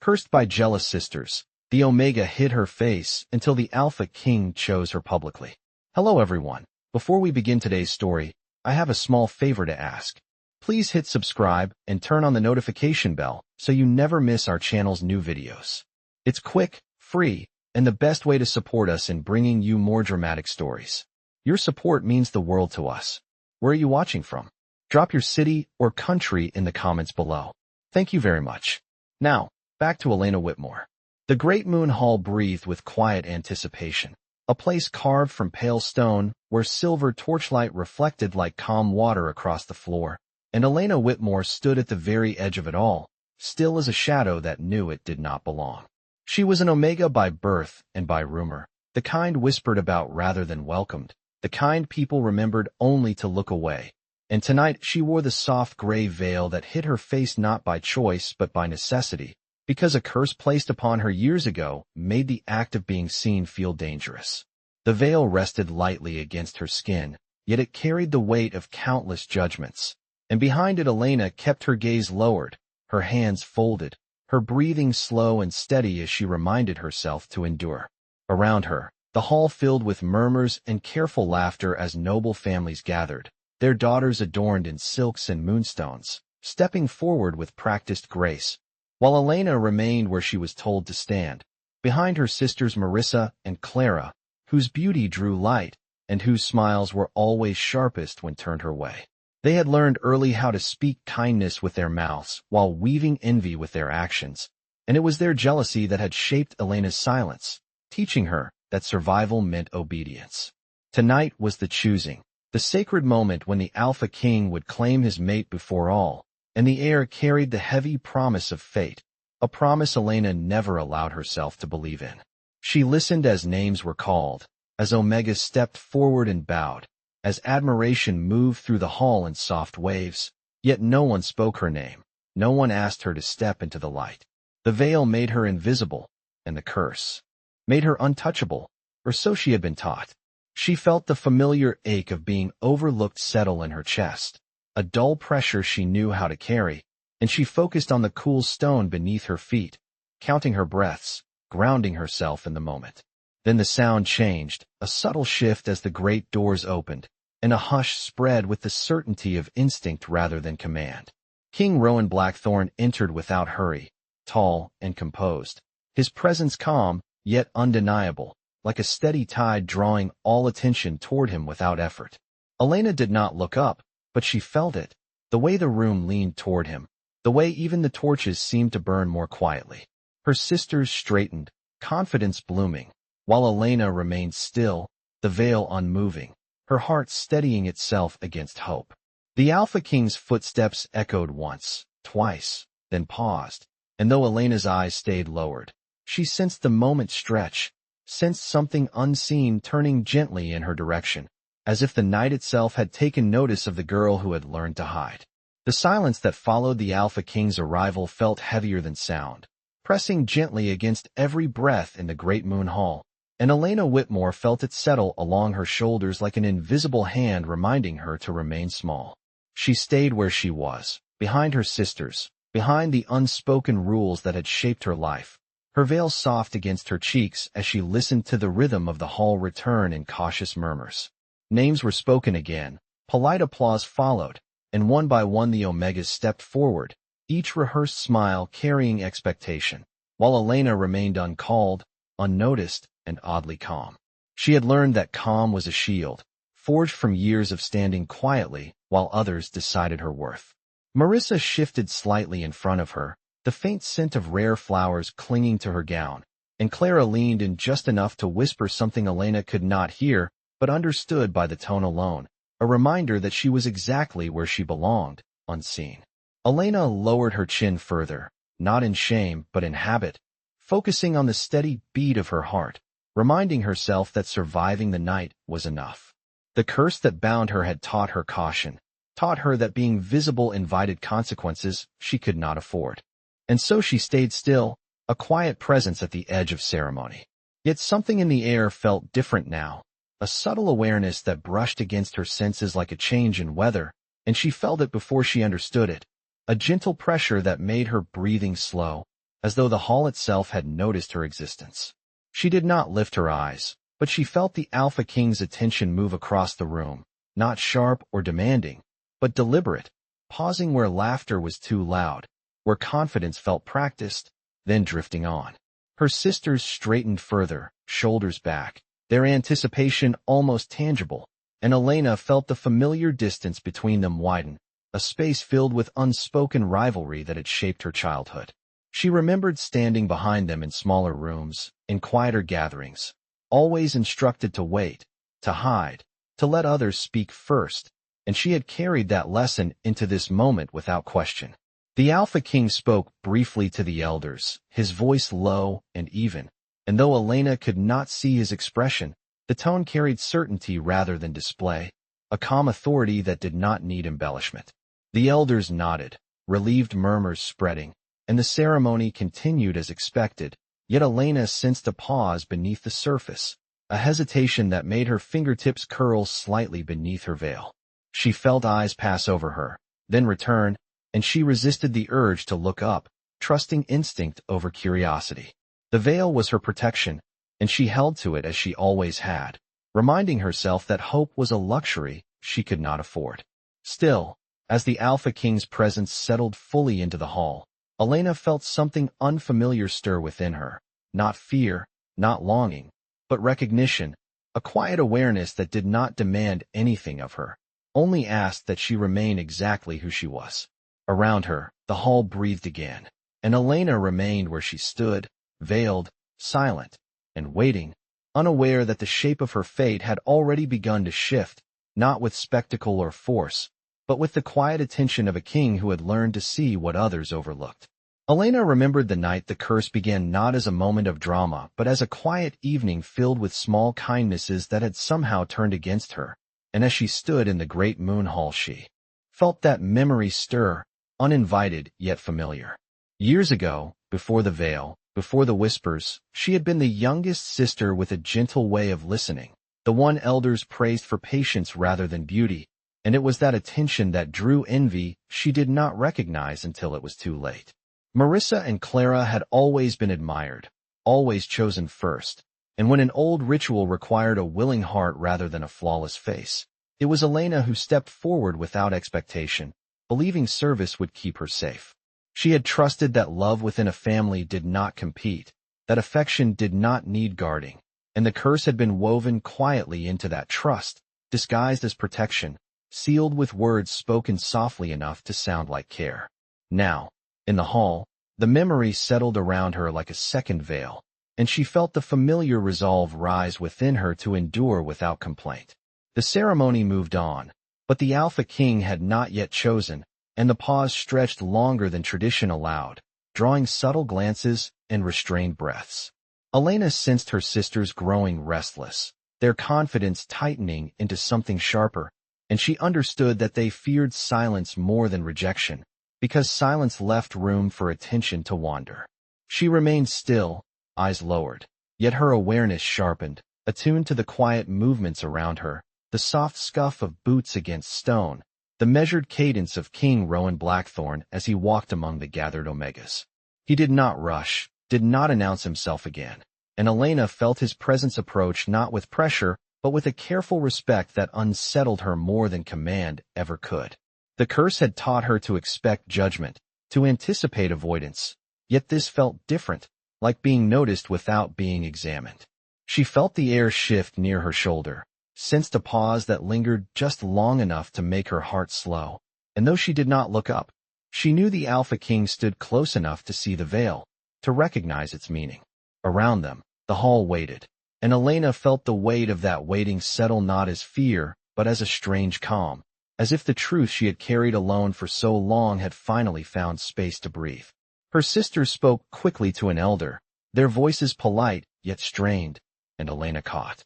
Cursed by jealous sisters, the Omega hid her face until the Alpha King chose her publicly. Hello everyone. Before we begin today's story, I have a small favor to ask. Please hit subscribe and turn on the notification bell so you never miss our channel's new videos. It's quick, free, and the best way to support us in bringing you more dramatic stories. Your support means the world to us. Where are you watching from? Drop your city or country in the comments below. Thank you very much. Now, back to Elena Whitmore. The Great Moon Hall breathed with quiet anticipation, a place carved from pale stone where silver torchlight reflected like calm water across the floor, and Elena Whitmore stood at the very edge of it all, still as a shadow that knew it did not belong. She was an Omega by birth and by rumor, the kind whispered about rather than welcomed, the kind people remembered only to look away. And tonight she wore the soft gray veil that hid her face not by choice but by necessity, because a curse placed upon her years ago made the act of being seen feel dangerous. The veil rested lightly against her skin, yet it carried the weight of countless judgments. And behind it Elena kept her gaze lowered, her hands folded, her breathing slow and steady as she reminded herself to endure. Around her, the hall filled with murmurs and careful laughter as noble families gathered, their daughters adorned in silks and moonstones, stepping forward with practiced grace, while Elena remained where she was told to stand, behind her sisters Marissa and Clara, whose beauty drew light and whose smiles were always sharpest when turned her way. They had learned early how to speak kindness with their mouths while weaving envy with their actions, and it was their jealousy that had shaped Elena's silence, teaching her that survival meant obedience. Tonight was the choosing, the sacred moment when the Alpha King would claim his mate before all, and the air carried the heavy promise of fate, a promise Elena never allowed herself to believe in. She listened as names were called, as Omega stepped forward and bowed, as admiration moved through the hall in soft waves, yet no one spoke her name, no one asked her to step into the light. The veil made her invisible, and the curse made her untouchable, or so she had been taught. She felt the familiar ache of being overlooked settle in her chest, a dull pressure she knew how to carry, and she focused on the cool stone beneath her feet, counting her breaths, grounding herself in the moment. Then the sound changed, a subtle shift as the great doors opened, and a hush spread with the certainty of instinct rather than command. King Rowan Blackthorn entered without hurry, tall and composed, his presence calm, yet undeniable, like a steady tide drawing all attention toward him without effort. Elena did not look up, but she felt it, the way the room leaned toward him, the way even the torches seemed to burn more quietly. Her sisters straightened, confidence blooming, while Elena remained still, the veil unmoving, her heart steadying itself against hope. The Alpha King's footsteps echoed once, twice, then paused, and though Elena's eyes stayed lowered, she sensed the moment stretch, sensed something unseen turning gently in her direction, as if the night itself had taken notice of the girl who had learned to hide. The silence that followed the Alpha King's arrival felt heavier than sound, pressing gently against every breath in the Great Moon Hall, and Elena Whitmore felt it settle along her shoulders like an invisible hand reminding her to remain small. She stayed where she was, behind her sisters, behind the unspoken rules that had shaped her life, her veil soft against her cheeks as she listened to the rhythm of the hall return in cautious murmurs. Names were spoken again, polite applause followed, and one by one the Omegas stepped forward, each rehearsed smile carrying expectation, while Elena remained uncalled, unnoticed, and oddly calm. She had learned that calm was a shield, forged from years of standing quietly while others decided her worth. Marissa shifted slightly in front of her, the faint scent of rare flowers clinging to her gown, and Clara leaned in just enough to whisper something Elena could not hear but understood by the tone alone, a reminder that she was exactly where she belonged, unseen. Elena lowered her chin further, not in shame but in habit, focusing on the steady beat of her heart, reminding herself that surviving the night was enough. The curse that bound her had taught her caution, taught her that being visible invited consequences she could not afford. And so she stayed still, a quiet presence at the edge of ceremony. Yet something in the air felt different now, a subtle awareness that brushed against her senses like a change in weather, and she felt it before she understood it, a gentle pressure that made her breathing slow, as though the hall itself had noticed her existence. She did not lift her eyes, but she felt the Alpha King's attention move across the room, not sharp or demanding, but deliberate, pausing where laughter was too loud, where confidence felt practiced, then drifting on. Her sisters straightened further, shoulders back, their anticipation almost tangible, and Elena felt the familiar distance between them widen, a space filled with unspoken rivalry that had shaped her childhood. She remembered standing behind them in smaller rooms, in quieter gatherings, always instructed to wait, to hide, to let others speak first, and she had carried that lesson into this moment without question. The Alpha King spoke briefly to the elders, his voice low and even, and though Elena could not see his expression, the tone carried certainty rather than display, a calm authority that did not need embellishment. The elders nodded, relieved murmurs spreading, and the ceremony continued as expected, yet Elena sensed a pause beneath the surface, a hesitation that made her fingertips curl slightly beneath her veil. She felt eyes pass over her, then return, and she resisted the urge to look up, trusting instinct over curiosity. The veil was her protection, and she held to it as she always had, reminding herself that hope was a luxury she could not afford. Still, as the Alpha King's presence settled fully into the hall, Elena felt something unfamiliar stir within her, not fear, not longing, but recognition, a quiet awareness that did not demand anything of her, only asked that she remain exactly who she was. Around her, the hall breathed again, and Elena remained where she stood, veiled, silent, and waiting, unaware that the shape of her fate had already begun to shift, not with spectacle or force, but with the quiet attention of a king who had learned to see what others overlooked. Elena remembered the night the curse began not as a moment of drama, but as a quiet evening filled with small kindnesses that had somehow turned against her, and as she stood in the great moon hall she felt that memory stir, uninvited yet familiar. Years ago, before the veil, before the whispers, she had been the youngest sister with a gentle way of listening, the one elders praised for patience rather than beauty, and it was that attention that drew envy she did not recognize until it was too late. Marissa and Clara had always been admired, always chosen first, and when an old ritual required a willing heart rather than a flawless face, it was Elena who stepped forward without expectation, believing service would keep her safe. She had trusted that love within a family did not compete, that affection did not need guarding, and the curse had been woven quietly into that trust, disguised as protection, sealed with words spoken softly enough to sound like care. Now, in the hall, the memory settled around her like a second veil, and she felt the familiar resolve rise within her to endure without complaint. The ceremony moved on, but the Alpha King had not yet chosen, and the pause stretched longer than tradition allowed, drawing subtle glances and restrained breaths. Elena sensed her sisters growing restless, their confidence tightening into something sharper, and she understood that they feared silence more than rejection, because silence left room for attention to wander. She remained still, eyes lowered, yet her awareness sharpened, attuned to the quiet movements around her, the soft scuff of boots against stone, the measured cadence of King Rowan Blackthorn as he walked among the gathered Omegas. He did not rush, did not announce himself again, and Elena felt his presence approach not with pressure, but with a careful respect that unsettled her more than command ever could. The curse had taught her to expect judgment, to anticipate avoidance, yet this felt different, like being noticed without being examined. She felt the air shift near her shoulder, sensed a pause that lingered just long enough to make her heart slow, and though she did not look up, she knew the Alpha King stood close enough to see the veil, to recognize its meaning. Around them, the hall waited, and Elena felt the weight of that waiting settle not as fear, but as a strange calm, as if the truth she had carried alone for so long had finally found space to breathe. Her sisters spoke quickly to an elder, their voices polite yet strained, and Elena caught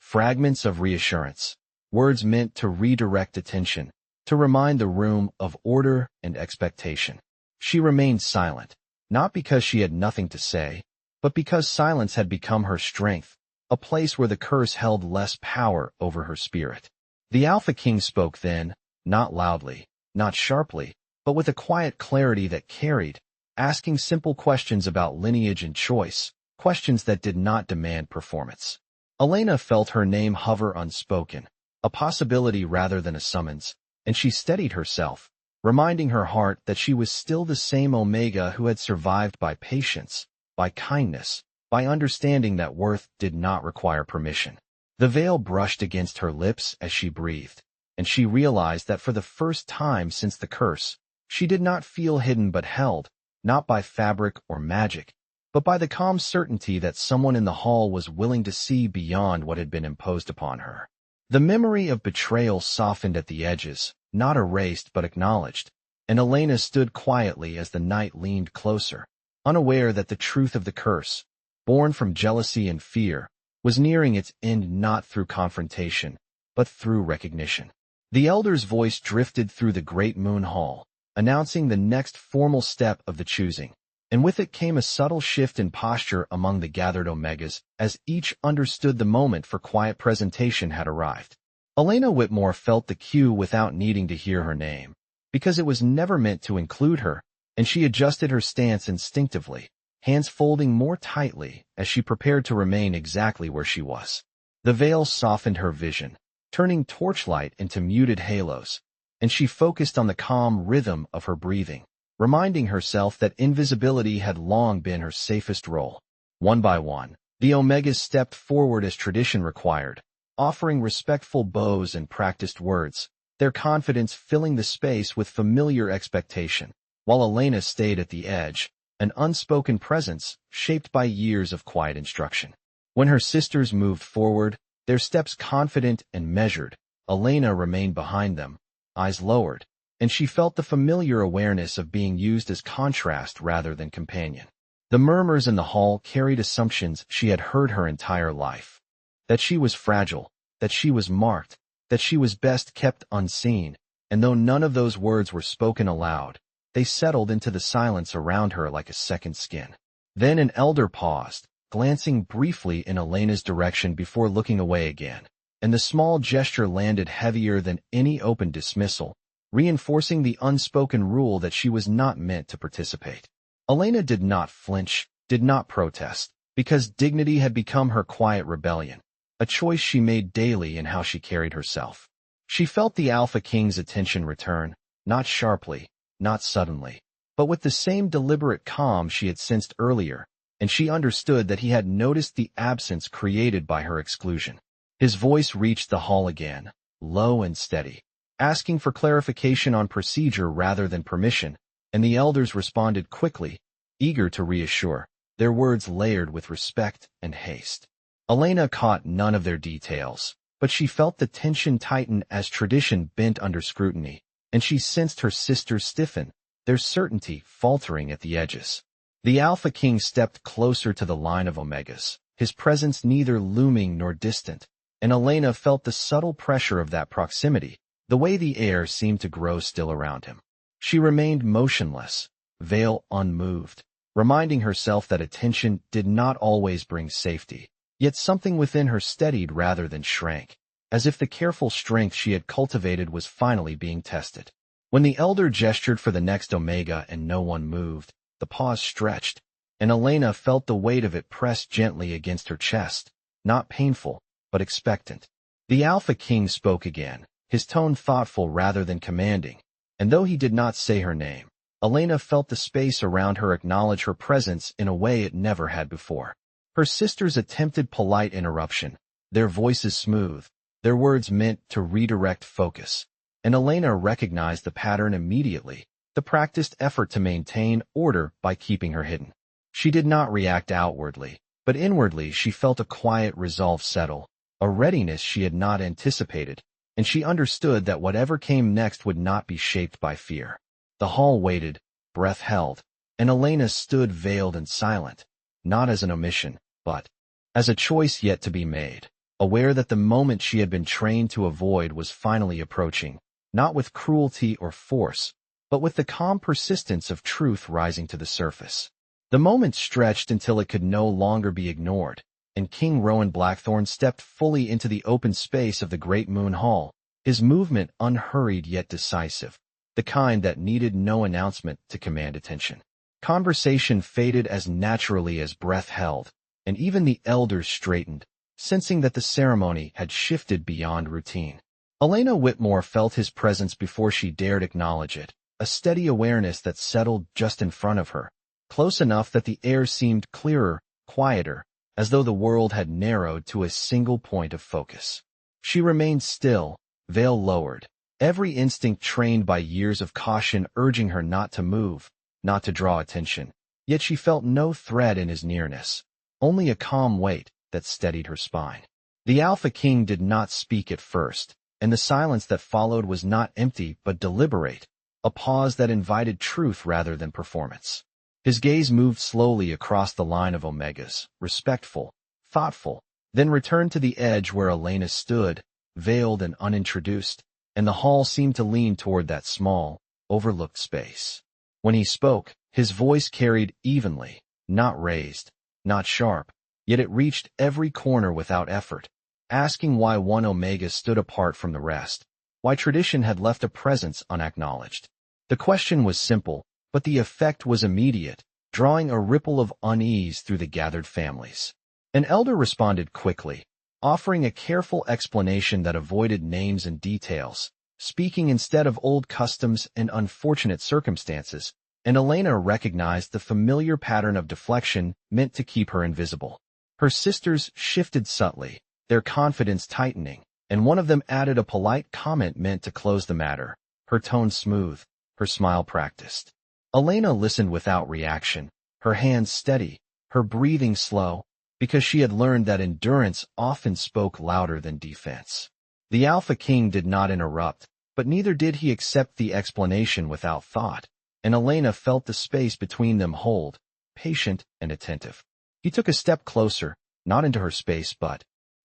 fragments of reassurance, words meant to redirect attention, to remind the room of order and expectation. She remained silent, not because she had nothing to say, but because silence had become her strength, a place where the curse held less power over her spirit. The Alpha King spoke then, not loudly, not sharply, but with a quiet clarity that carried, asking simple questions about lineage and choice, questions that did not demand performance. Elena felt her name hover unspoken, a possibility rather than a summons, and she steadied herself, reminding her heart that she was still the same Omega who had survived by patience, by kindness, by understanding that worth did not require permission. The veil brushed against her lips as she breathed, and she realized that for the first time since the curse, she did not feel hidden but held, not by fabric or magic, but by the calm certainty that someone in the hall was willing to see beyond what had been imposed upon her. The memory of betrayal softened at the edges, not erased but acknowledged, and Elena stood quietly as the night leaned closer, unaware that the truth of the curse, born from jealousy and fear, was nearing its end not through confrontation, but through recognition. The elder's voice drifted through the great moon hall, announcing the next formal step of the choosing, and with it came a subtle shift in posture among the gathered Omegas as each understood the moment for quiet presentation had arrived. Elena Whitmore felt the cue without needing to hear her name, because it was never meant to include her, and she adjusted her stance instinctively, hands folding more tightly as she prepared to remain exactly where she was. The veil softened her vision, turning torchlight into muted halos, and she focused on the calm rhythm of her breathing, reminding herself that invisibility had long been her safest role. One by one, the Omegas stepped forward as tradition required, offering respectful bows and practiced words, their confidence filling the space with familiar expectation, while Elena stayed at the edge, an unspoken presence shaped by years of quiet instruction. When her sisters moved forward, their steps confident and measured, Elena remained behind them, eyes lowered, and she felt the familiar awareness of being used as contrast rather than companion. The murmurs in the hall carried assumptions she had heard her entire life. That she was fragile, that she was marked, that she was best kept unseen, and though none of those words were spoken aloud, they settled into the silence around her like a second skin. Then an elder paused, glancing briefly in Elena's direction before looking away again, and the small gesture landed heavier than any open dismissal, reinforcing the unspoken rule that she was not meant to participate. Elena did not flinch, did not protest, because dignity had become her quiet rebellion, a choice she made daily in how she carried herself. She felt the Alpha King's attention return, not sharply, not suddenly, but with the same deliberate calm she had sensed earlier, and she understood that he had noticed the absence created by her exclusion. His voice reached the hall again, low and steady, asking for clarification on procedure rather than permission, and the elders responded quickly, eager to reassure, their words layered with respect and haste. Elena caught none of their details, but she felt the tension tighten as tradition bent under scrutiny, and she sensed her sisters stiffen, their certainty faltering at the edges. The Alpha King stepped closer to the line of Omegas, his presence neither looming nor distant, and Elena felt the subtle pressure of that proximity, the way the air seemed to grow still around him. She remained motionless, veil unmoved, reminding herself that attention did not always bring safety, yet something within her steadied rather than shrank, as if the careful strength she had cultivated was finally being tested. When the elder gestured for the next Omega and no one moved, the pause stretched, and Elena felt the weight of it press gently against her chest, not painful, but expectant. The Alpha King spoke again, his tone thoughtful rather than commanding, and though he did not say her name, Elena felt the space around her acknowledge her presence in a way it never had before. Her sisters attempted polite interruption, their voices smooth, their words meant to redirect focus, and Elena recognized the pattern immediately, the practiced effort to maintain order by keeping her hidden. She did not react outwardly, but inwardly she felt a quiet resolve settle, a readiness she had not anticipated, and she understood that whatever came next would not be shaped by fear. The hall waited, breath held, and Elena stood veiled and silent, not as an omission, but as a choice yet to be made, aware that the moment she had been trained to avoid was finally approaching, not with cruelty or force, but with the calm persistence of truth rising to the surface. The moment stretched until it could no longer be ignored, and King Rowan Blackthorn stepped fully into the open space of the Great Moon Hall, his movement unhurried yet decisive, the kind that needed no announcement to command attention. Conversation faded as naturally as breath held, and even the elders straightened, sensing that the ceremony had shifted beyond routine. Elena Whitmore felt his presence before she dared acknowledge it, a steady awareness that settled just in front of her, close enough that the air seemed clearer, quieter, as though the world had narrowed to a single point of focus. She remained still, veil lowered, every instinct trained by years of caution urging her not to move, not to draw attention. Yet she felt no threat in his nearness, only a calm weight that steadied her spine. The Alpha King did not speak at first, and the silence that followed was not empty but deliberate, a pause that invited truth rather than performance. His gaze moved slowly across the line of omegas, respectful, thoughtful, then returned to the edge where Elena stood, veiled and unintroduced, and the hall seemed to lean toward that small, overlooked space. When he spoke, his voice carried evenly, not raised, not sharp, yet it reached every corner without effort, asking why one omega stood apart from the rest, why tradition had left a presence unacknowledged. The question was simple, but the effect was immediate, drawing a ripple of unease through the gathered families. An elder responded quickly, offering a careful explanation that avoided names and details, speaking instead of old customs and unfortunate circumstances, and Elena recognized the familiar pattern of deflection meant to keep her invisible. Her sisters shifted subtly, their confidence tightening, and one of them added a polite comment meant to close the matter, her tone smooth, her smile practiced. Elena listened without reaction, her hands steady, her breathing slow, because she had learned that endurance often spoke louder than defense. The Alpha King did not interrupt, but neither did he accept the explanation without thought, and Elena felt the space between them hold, patient and attentive. He took a step closer, not into her space but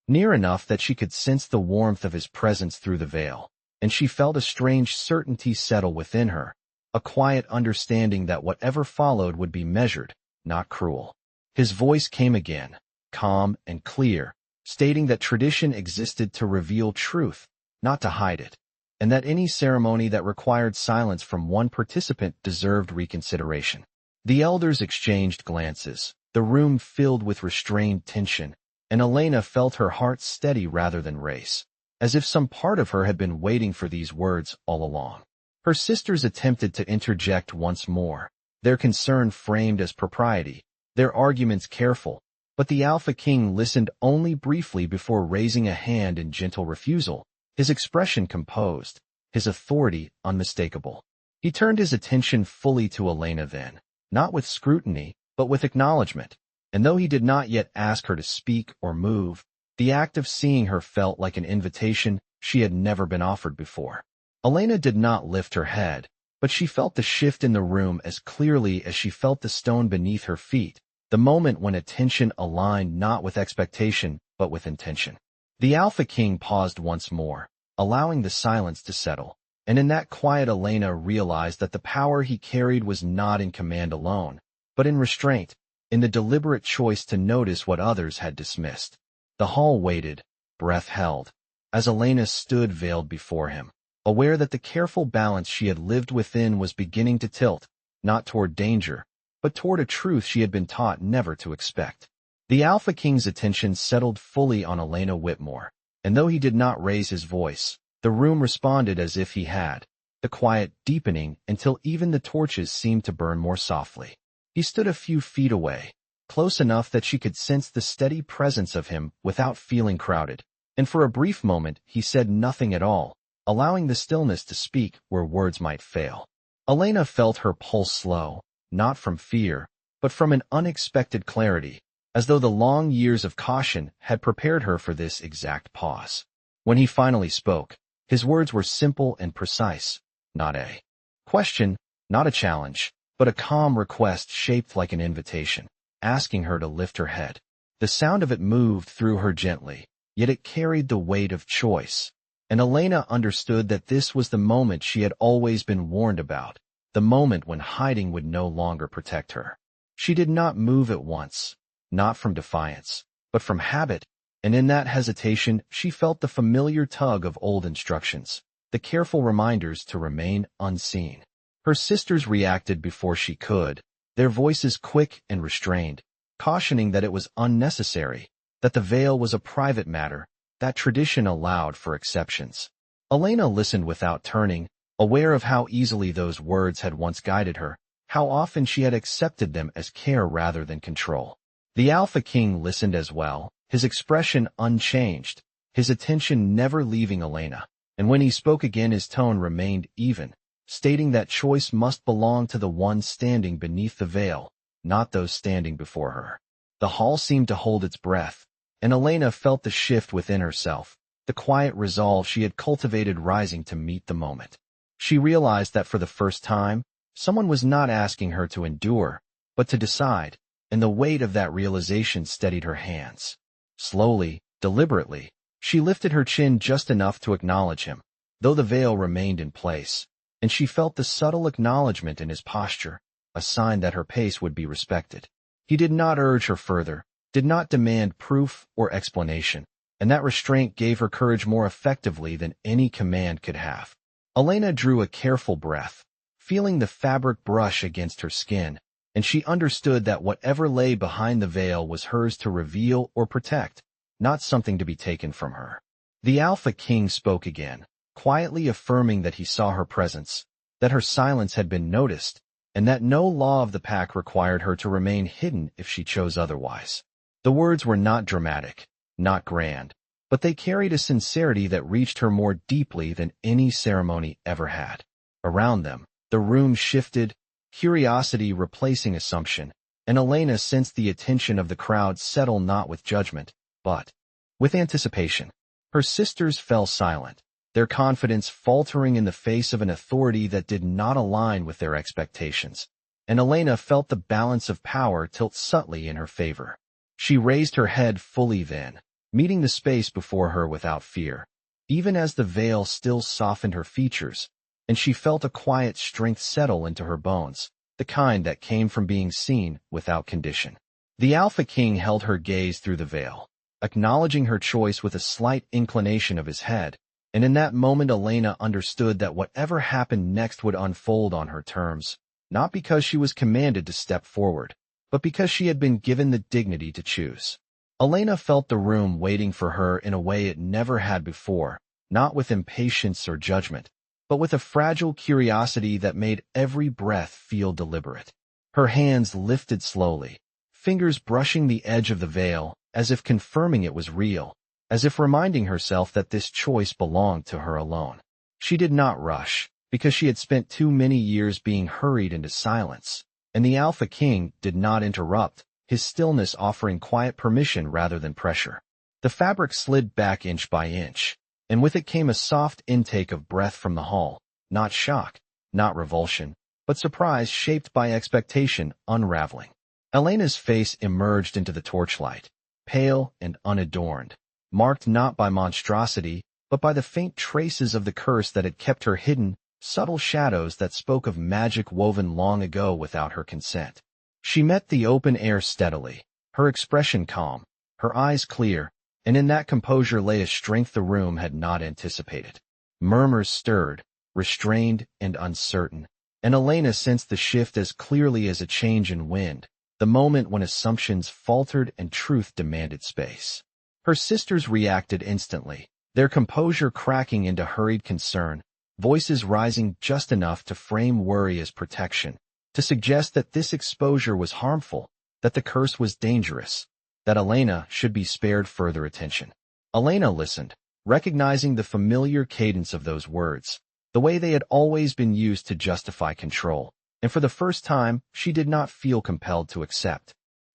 near enough that she could sense the warmth of his presence through the veil, and she felt a strange certainty settle within her, a quiet understanding that whatever followed would be measured, not cruel. His voice came again, calm and clear, stating that tradition existed to reveal truth, not to hide it, and that any ceremony that required silence from one participant deserved reconsideration. The elders exchanged glances, the room filled with restrained tension, and Elena felt her heart steady rather than race, as if some part of her had been waiting for these words all along. Her sisters attempted to interject once more, their concern framed as propriety, their arguments careful, but the Alpha King listened only briefly before raising a hand in gentle refusal, his expression composed, his authority unmistakable. He turned his attention fully to Elena then, not with scrutiny, but with acknowledgment, and though he did not yet ask her to speak or move, the act of seeing her felt like an invitation she had never been offered before. Elena did not lift her head, but she felt the shift in the room as clearly as she felt the stone beneath her feet, the moment when attention aligned not with expectation but with intention. The Alpha King paused once more, allowing the silence to settle, and in that quiet Elena realized that the power he carried was not in command alone, but in restraint, in the deliberate choice to notice what others had dismissed. The hall waited, breath held, as Elena stood veiled before him, aware that the careful balance she had lived within was beginning to tilt, not toward danger, but toward a truth she had been taught never to expect. The Alpha King's attention settled fully on Elena Whitmore, and though he did not raise his voice, the room responded as if he had, the quiet deepening until even the torches seemed to burn more softly. He stood a few feet away, close enough that she could sense the steady presence of him without feeling crowded, and for a brief moment he said nothing at all, allowing the stillness to speak where words might fail. Elena felt her pulse slow, not from fear, but from an unexpected clarity, as though the long years of caution had prepared her for this exact pause. When he finally spoke, his words were simple and precise, not a question, not a challenge, but a calm request shaped like an invitation, asking her to lift her head. The sound of it moved through her gently, yet it carried the weight of choice, and Elena understood that this was the moment she had always been warned about, the moment when hiding would no longer protect her. She did not move at once, not from defiance, but from habit, and in that hesitation she felt the familiar tug of old instructions, the careful reminders to remain unseen. Her sisters reacted before she could, their voices quick and restrained, cautioning that it was unnecessary, that the veil was a private matter, that tradition allowed for exceptions. Elena listened without turning, aware of how easily those words had once guided her, how often she had accepted them as care rather than control. The Alpha King listened as well, his expression unchanged, his attention never leaving Elena, and when he spoke again his tone remained even, stating that choice must belong to the one standing beneath the veil, not those standing before her. The hall seemed to hold its breath, and Elena felt the shift within herself, the quiet resolve she had cultivated rising to meet the moment. She realized that for the first time, someone was not asking her to endure, but to decide, and the weight of that realization steadied her hands. Slowly, deliberately, she lifted her chin just enough to acknowledge him, though the veil remained in place, and she felt the subtle acknowledgment in his posture, a sign that her pace would be respected. He did not urge her further, did not demand proof or explanation, and that restraint gave her courage more effectively than any command could have. Elena drew a careful breath, feeling the fabric brush against her skin, and she understood that whatever lay behind the veil was hers to reveal or protect, not something to be taken from her. The Alpha King spoke again, quietly affirming that he saw her presence, that her silence had been noticed, and that no law of the pack required her to remain hidden if she chose otherwise. The words were not dramatic, not grand, but they carried a sincerity that reached her more deeply than any ceremony ever had. Around them, the room shifted, curiosity replacing assumption, and Elena sensed the attention of the crowd settle not with judgment, but with anticipation. Her sisters fell silent, their confidence faltering in the face of an authority that did not align with their expectations, and Elena felt the balance of power tilt subtly in her favor. She raised her head fully then, meeting the space before her without fear, even as the veil still softened her features, and she felt a quiet strength settle into her bones, the kind that came from being seen without condition. The Alpha King held her gaze through the veil, acknowledging her choice with a slight inclination of his head, and in that moment Elena understood that whatever happened next would unfold on her terms, not because she was commanded to step forward, but because she had been given the dignity to choose. Elena felt the room waiting for her in a way it never had before, not with impatience or judgment, but with a fragile curiosity that made every breath feel deliberate. Her hands lifted slowly, fingers brushing the edge of the veil, as if confirming it was real, as if reminding herself that this choice belonged to her alone. She did not rush, because she had spent too many years being hurried into silence, and the Alpha King did not interrupt, his stillness offering quiet permission rather than pressure. The fabric slid back inch by inch, and with it came a soft intake of breath from the hall, not shock, not revulsion, but surprise shaped by expectation unraveling. Elena's face emerged into the torchlight, pale and unadorned, marked not by monstrosity, but by the faint traces of the curse that had kept her hidden, subtle shadows that spoke of magic woven long ago without her consent. She met the open air steadily, her expression calm, her eyes clear, and in that composure lay a strength the room had not anticipated. Murmurs stirred, restrained and uncertain, and Elena sensed the shift as clearly as a change in wind, the moment when assumptions faltered and truth demanded space. Her sisters reacted instantly, their composure cracking into hurried concern, voices rising just enough to frame worry as protection, to suggest that this exposure was harmful, that the curse was dangerous, that Elena should be spared further attention. Elena listened, recognizing the familiar cadence of those words, the way they had always been used to justify control, and for the first time she did not feel compelled to accept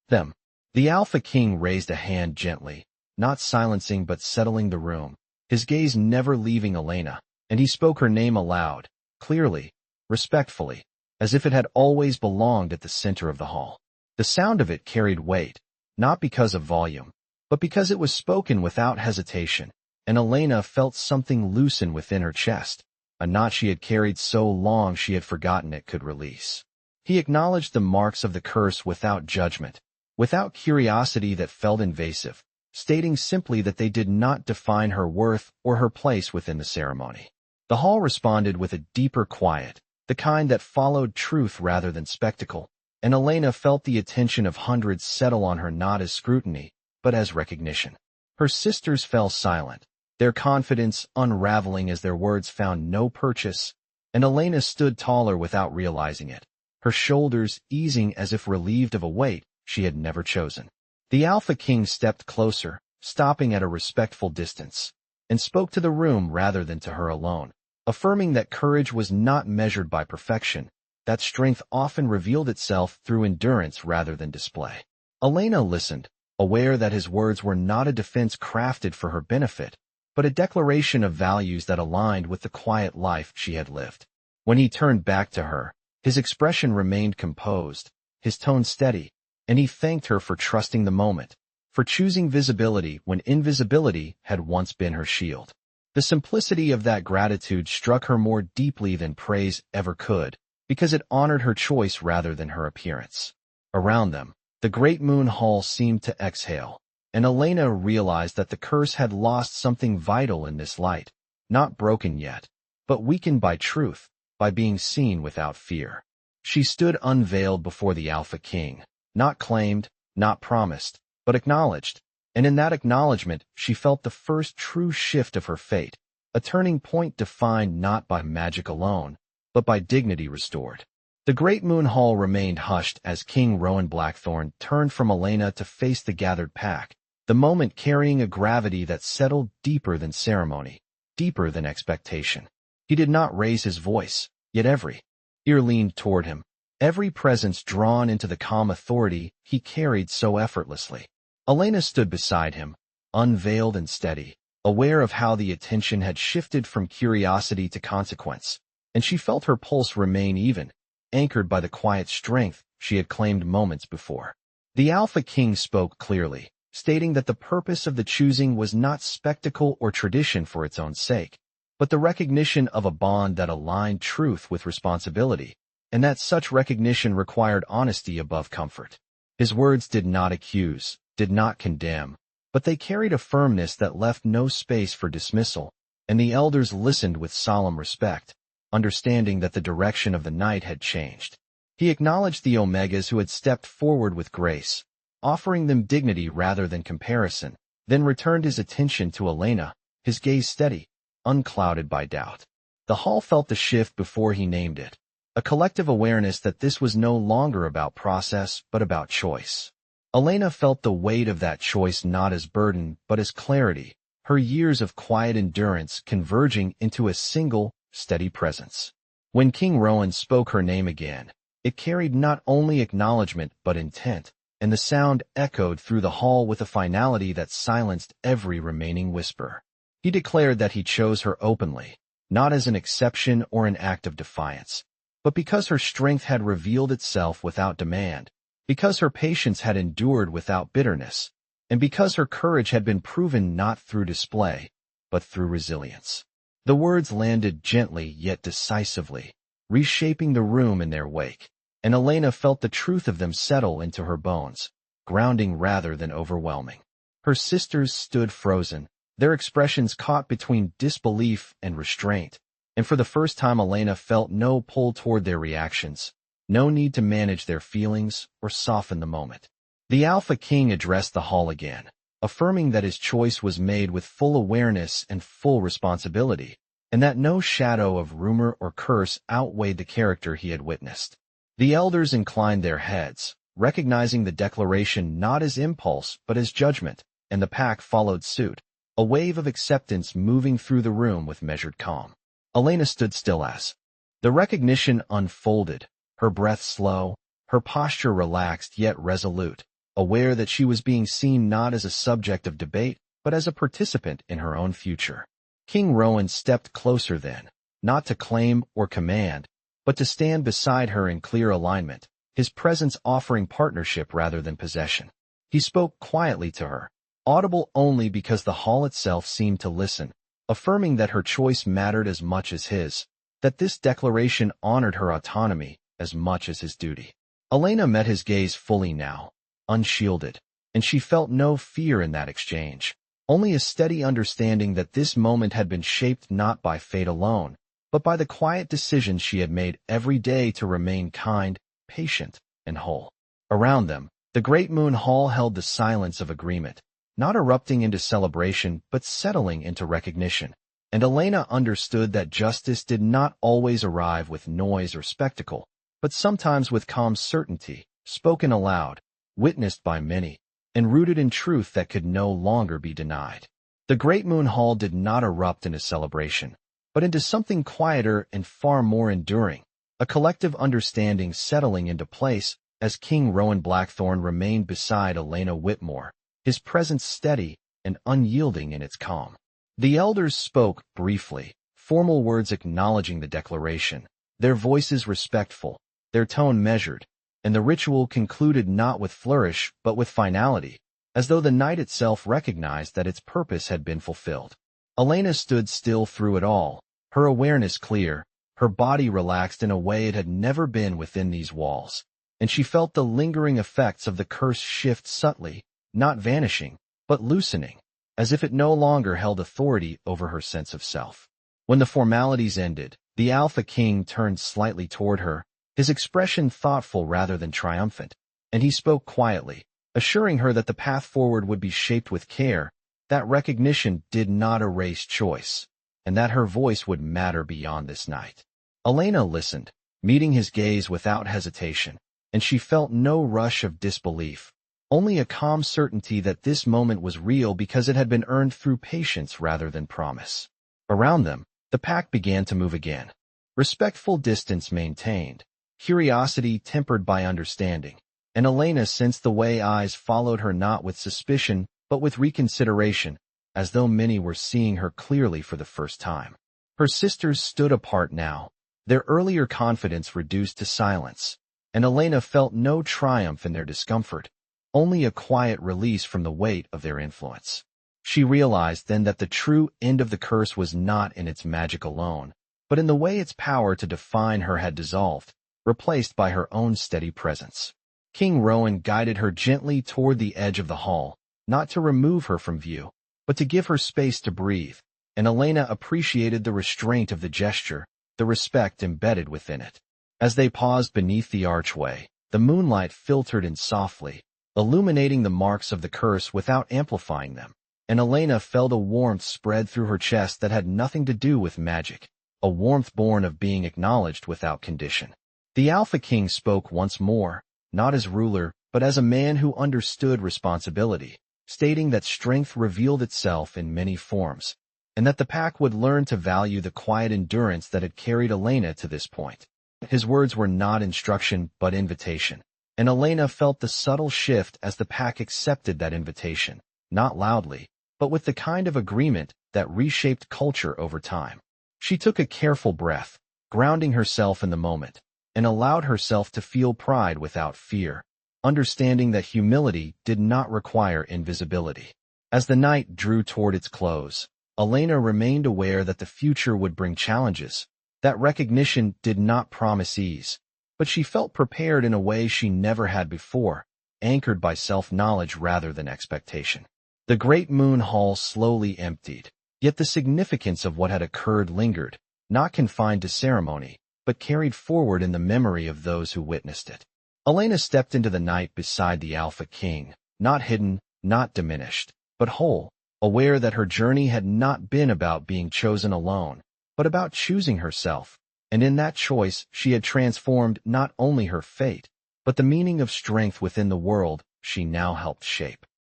them. The Alpha King raised a hand gently, not silencing but settling the room, his gaze never leaving Elena, and he spoke her name aloud, clearly, respectfully, as if it had always belonged at the center of the hall. The sound of it carried weight, not because of volume, but because it was spoken without hesitation, and Elena felt something loosen within her chest, a knot she had carried so long she had forgotten it could release. He acknowledged the marks of the curse without judgment, without curiosity that felt invasive, stating simply that they did not define her worth or her place within the ceremony. The hall responded with a deeper quiet, the kind that followed truth rather than spectacle, and Elena felt the attention of hundreds settle on her not as scrutiny, but as recognition. Her sisters fell silent, their confidence unraveling as their words found no purchase, and Elena stood taller without realizing it, her shoulders easing as if relieved of a weight she had never chosen. The Alpha King stepped closer, stopping at a respectful distance, and spoke to the room rather than to her alone, affirming that courage was not measured by perfection, that strength often revealed itself through endurance rather than display. Elena listened, aware that his words were not a defense crafted for her benefit, but a declaration of values that aligned with the quiet life she had lived. When he turned back to her, his expression remained composed, his tone steady, and he thanked her for trusting the moment, for choosing visibility when invisibility had once been her shield. The simplicity of that gratitude struck her more deeply than praise ever could, because it honored her choice rather than her appearance. Around them, the great moon hall seemed to exhale, and Elena realized that the curse had lost something vital in this light, not broken yet, but weakened by truth, by being seen without fear. She stood unveiled before the Alpha King, not claimed, not promised, but acknowledged, and in that acknowledgment she felt the first true shift of her fate, a turning point defined not by magic alone, but by dignity restored. The great moon hall remained hushed as King Rowan Blackthorn turned from Elena to face the gathered pack, the moment carrying a gravity that settled deeper than ceremony, deeper than expectation. He did not raise his voice, yet every ear leaned toward him, every presence drawn into the calm authority he carried so effortlessly. Elena stood beside him, unveiled and steady, aware of how the attention had shifted from curiosity to consequence, and she felt her pulse remain even, anchored by the quiet strength she had claimed moments before. The Alpha King spoke clearly, stating that the purpose of the choosing was not spectacle or tradition for its own sake, but the recognition of a bond that aligned truth with responsibility, and that such recognition required honesty above comfort. His words did not accuse, did not condemn, but they carried a firmness that left no space for dismissal, and the elders listened with solemn respect, understanding that the direction of the night had changed. He acknowledged the Omegas who had stepped forward with grace, offering them dignity rather than comparison, then returned his attention to Elena, his gaze steady, unclouded by doubt. The hall felt the shift before he named it, a collective awareness that this was no longer about process but about choice. Elena felt the weight of that choice not as burden but as clarity, her years of quiet endurance converging into a single, steady presence. When King Rowan spoke her name again, it carried not only acknowledgment but intent, and the sound echoed through the hall with a finality that silenced every remaining whisper. He declared that he chose her openly, not as an exception or an act of defiance, but because her strength had revealed itself without demand, because her patience had endured without bitterness, and because her courage had been proven not through display, but through resilience. The words landed gently yet decisively, reshaping the room in their wake, and Elena felt the truth of them settle into her bones, grounding rather than overwhelming. Her sisters stood frozen, their expressions caught between disbelief and restraint, and for the first time Elena felt no pull toward their reactions, no need to manage their feelings or soften the moment. The Alpha King addressed the hall again, affirming that his choice was made with full awareness and full responsibility, and that no shadow of rumor or curse outweighed the character he had witnessed. The elders inclined their heads, recognizing the declaration not as impulse but as judgment, and the pack followed suit, a wave of acceptance moving through the room with measured calm. Elena stood still as the recognition unfolded, her breath slow, her posture relaxed yet resolute, aware that she was being seen not as a subject of debate, but as a participant in her own future. King Rowan stepped closer then, not to claim or command, but to stand beside her in clear alignment, his presence offering partnership rather than possession. He spoke quietly to her, audible only because the hall itself seemed to listen, affirming that her choice mattered as much as his, that this declaration honored her autonomy as much as his duty. Elena met his gaze fully now, unshielded, and she felt no fear in that exchange, only a steady understanding that this moment had been shaped not by fate alone, but by the quiet decisions she had made every day to remain kind, patient, and whole. Around them, the great moon hall held the silence of agreement, not erupting into celebration but settling into recognition. And Elena understood that justice did not always arrive with noise or spectacle, but sometimes with calm certainty, spoken aloud, witnessed by many, and rooted in truth that could no longer be denied. The great moon hall did not erupt into celebration, but into something quieter and far more enduring, a collective understanding settling into place as King Rowan Blackthorn remained beside Elena Whitmore, his presence steady and unyielding in its calm. The elders spoke briefly, formal words acknowledging the declaration, their voices respectful, their tone measured, and the ritual concluded not with flourish but with finality, as though the night itself recognized that its purpose had been fulfilled. Elena stood still through it all, her awareness clear, her body relaxed in a way it had never been within these walls, and she felt the lingering effects of the curse shift subtly, not vanishing, but loosening, as if it no longer held authority over her sense of self. When the formalities ended, the Alpha King turned slightly toward her, his expression thoughtful rather than triumphant, and he spoke quietly, assuring her that the path forward would be shaped with care, that recognition did not erase choice, and that her voice would matter beyond this night. Elena listened, meeting his gaze without hesitation, and she felt no rush of disbelief, only a calm certainty that this moment was real because it had been earned through patience rather than promise. Around them, the pack began to move again. Respectful distance maintained, curiosity tempered by understanding, and Elena sensed the way eyes followed her not with suspicion but with reconsideration, as though many were seeing her clearly for the first time. Her sisters stood apart now, their earlier confidence reduced to silence, and Elena felt no triumph in their discomfort, only a quiet release from the weight of their influence. She realized then that the true end of the curse was not in its magic alone, but in the way its power to define her had dissolved, replaced by her own steady presence. King Rowan guided her gently toward the edge of the hall, not to remove her from view, but to give her space to breathe, and Elena appreciated the restraint of the gesture, the respect embedded within it. As they paused beneath the archway, the moonlight filtered in softly, illuminating the marks of the curse without amplifying them, and Elena felt a warmth spread through her chest that had nothing to do with magic, a warmth born of being acknowledged without condition. The Alpha King spoke once more, not as ruler, but as a man who understood responsibility, stating that strength revealed itself in many forms, and that the pack would learn to value the quiet endurance that had carried Elena to this point. His words were not instruction but invitation, and Elena felt the subtle shift as the pack accepted that invitation, not loudly, but with the kind of agreement that reshaped culture over time. She took a careful breath, grounding herself in the moment, and allowed herself to feel pride without fear, understanding that humility did not require invisibility. As the night drew toward its close, Elena remained aware that the future would bring challenges. That recognition did not promise ease, but she felt prepared in a way she never had before, anchored by self-knowledge rather than expectation. The great moon hall slowly emptied, yet the significance of what had occurred lingered, not confined to ceremony, but carried forward in the memory of those who witnessed it. Elena stepped into the night beside the Alpha King, not hidden, not diminished, but whole, aware that her journey had not been about being chosen alone, but about choosing herself, and in that choice she had transformed not only her fate, but the meaning of strength within the world she now helped shape.